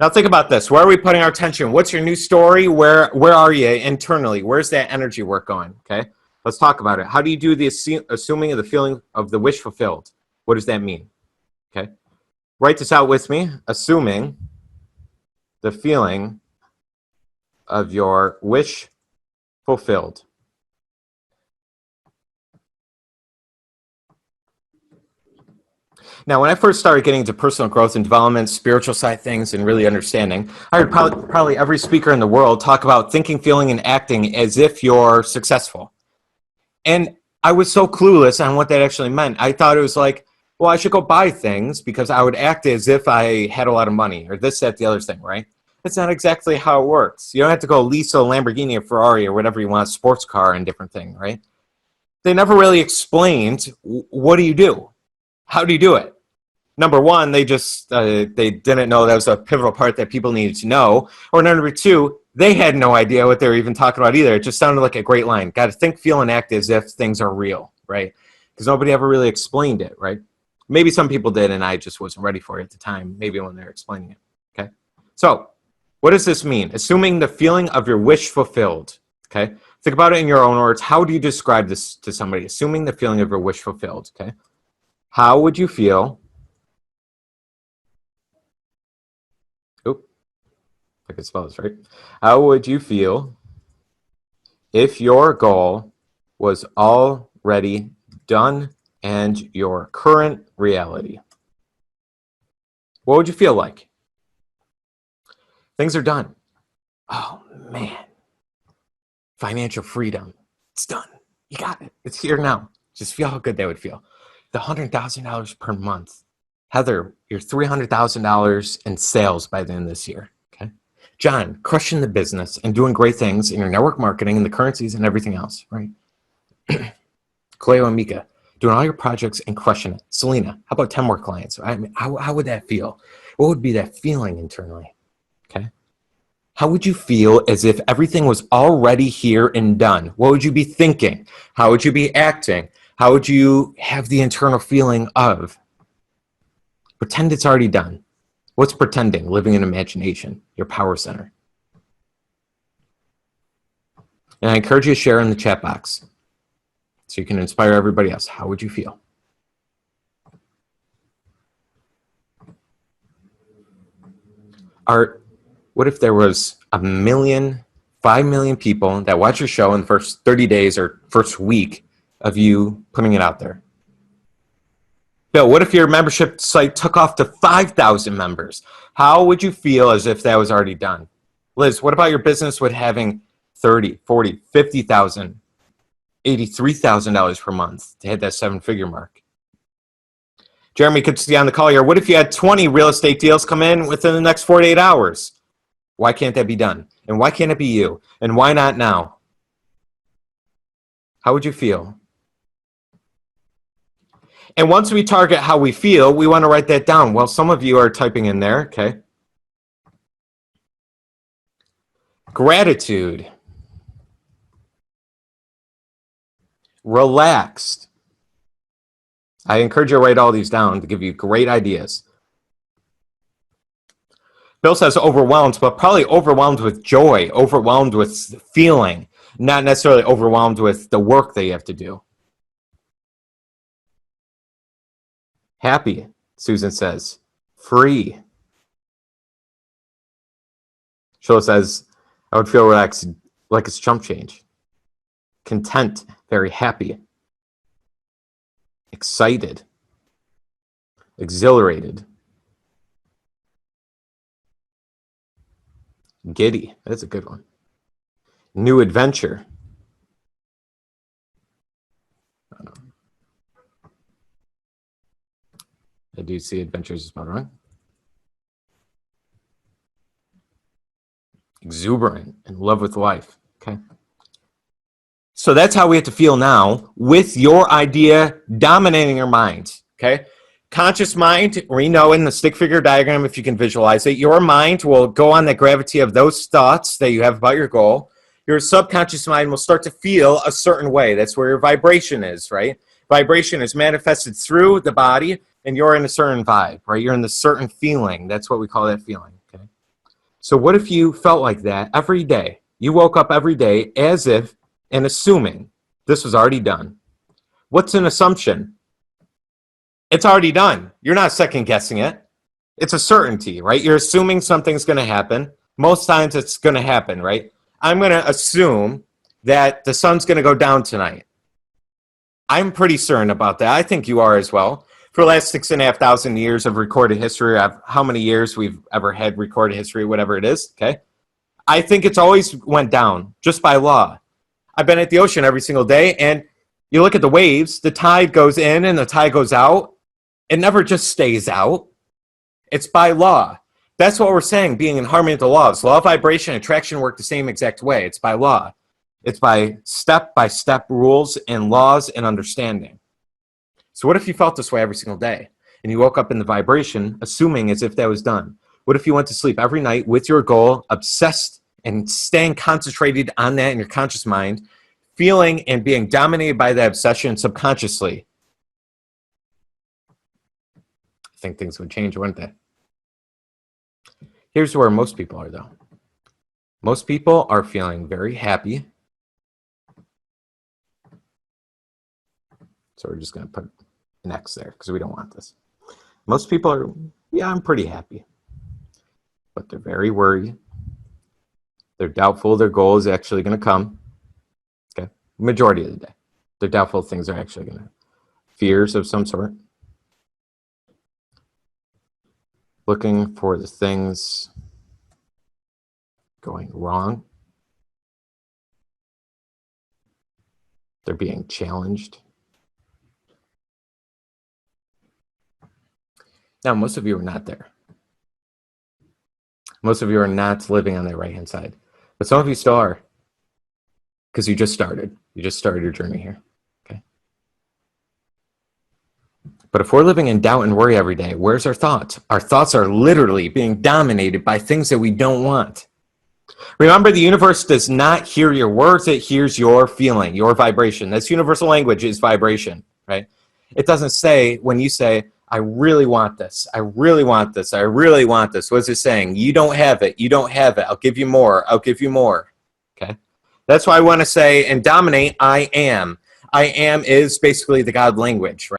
Now think about this. Where are we putting our attention? What's your new story? Where are you internally? Where's that energy work going? Okay, let's talk about it. How do you do the assuming of the feeling of the wish fulfilled? What does that mean? Okay, write this out with me. Assuming the feeling of your wish fulfilled. Now, when I first started getting into personal growth and development, spiritual side things, and really understanding, I heard probably every speaker in the world talk about thinking, feeling, and acting as if you're successful. And I was so clueless on what that actually meant. I thought it was like, well, I should go buy things because I would act as if I had a lot of money, or this, that, the other thing, right? That's not exactly how it works. You don't have to go lease a Lamborghini or Ferrari or whatever you want, sports car and different thing, right? They never really explained, what do you do? How do you do it? Number one, they didn't know that was a pivotal part that people needed to know. Or number two, they had no idea what they were even talking about either. It just sounded like a great line. Got to think, feel, and act as if things are real, right? Because nobody ever really explained it, right? Maybe some people did, and I just wasn't ready for it at the time, maybe when they were explaining it, okay? So what does this mean? Assuming the feeling of your wish fulfilled, okay? Think about it in your own words. How do you describe this to somebody? Assuming the feeling of your wish fulfilled, okay? How would you feel? Oop, I could spell this right. How would you feel if your goal was already done and your current reality? What would you feel like? Things are done. Oh, man. Financial freedom. It's done. You got it. It's here now. Just feel how good that would feel. The $100,000 per month. Heather, you're $300,000 in sales by the end of this year. Okay. John, crushing the business and doing great things in your network marketing and the currencies and everything else, right? Cleo and Mika, doing all your projects and crushing it. Selena, how about 10 more clients? I mean, how would that feel? What would be that feeling internally? Okay. How would you feel as if everything was already here and done? What would you be thinking? How would you be acting? How would you have the internal feeling of? Pretend it's already done. What's pretending? Living in imagination, your power center. And I encourage you to share in the chat box so you can inspire everybody else. How would you feel? Art, what if there was 1 million, 5 million people that watch your show in the first 30 days or first week of you putting it out there? Bill, what if your membership site took off to 5,000 members? How would you feel as if that was already done? Liz, what about your business with having 30, 40, 50,000, $83,000 per month to hit that 7-figure mark? Jeremy could see on the call here, what if you had 20 real estate deals come in within the next 48 hours? Why can't that be done? And why can't it be you? And why not now? How would you feel? And once we target how we feel, we want to write that down. Well, some of you are typing in there, okay? Gratitude. Relaxed. I encourage you to write all these down to give you great ideas. Bill says overwhelmed, but probably overwhelmed with joy, overwhelmed with feeling, not necessarily overwhelmed with the work that you have to do. Happy, Susan says. Free. Sheila says, I would feel relaxed like it's chump change. Content, very happy. Excited. Exhilarated. Giddy, that's a good one. New adventure. I do see adventures is about right. Exuberant, in love with life. Okay. So that's how we have to feel now with your idea dominating your mind. Okay. Conscious mind, we know in the stick figure diagram, if you can visualize it, your mind will go on the gravity of those thoughts that you have about your goal. Your subconscious mind will start to feel a certain way. That's where your vibration is, right? Vibration is manifested through the body, and you're in a certain vibe, right? You're in the certain feeling. That's what we call that feeling, okay? So what if you felt like that every day? You woke up every day as if and assuming this was already done. What's an assumption? It's already done. You're not second guessing it. It's a certainty, right? You're assuming something's going to happen. Most times it's going to happen, right? I'm going to assume that the sun's going to go down tonight. I'm pretty certain about that. I think you are as well. For the last 6,500 years of recorded history, how many years we've ever had recorded history, whatever it is, okay? I think it's always went down just by law. I've been at the ocean every single day, and you look at the waves, the tide goes in and the tide goes out. It never just stays out. It's by law. That's what we're saying, being in harmony with the laws. Law of vibration and attraction work the same exact way. It's by law. It's by step rules and laws and understanding. So what if you felt this way every single day and you woke up in the vibration, assuming as if that was done? What if you went to sleep every night with your goal, obsessed and staying concentrated on that in your conscious mind, feeling and being dominated by that obsession subconsciously? I think things would change, wouldn't they? Here's where most people are, though. Most people are feeling very happy. So we're just going to put an X there because we don't want this. Most people are, yeah, I'm pretty happy. But they're very worried. They're doubtful their goal is actually going to come. Okay, majority of the day. They're doubtful things are actually going to. Fears of some sort. Looking for the things going wrong. They're being challenged. Now, most of you are not there. Most of you are not living on the right-hand side. But some of you still are. Because you just started. You just started your journey here. Okay. But if we're living in doubt and worry every day, where's our thoughts? Our thoughts are literally being dominated by things that we don't want. Remember, the universe does not hear your words. It hears your feeling, your vibration. That's universal language is vibration, right? It doesn't say, when you say, I really want this. I really want this. I really want this. What is it saying? You don't have it. You don't have it. I'll give you more. I'll give you more. Okay. That's why I want to say and dominate, I am. I am is basically the God language, right?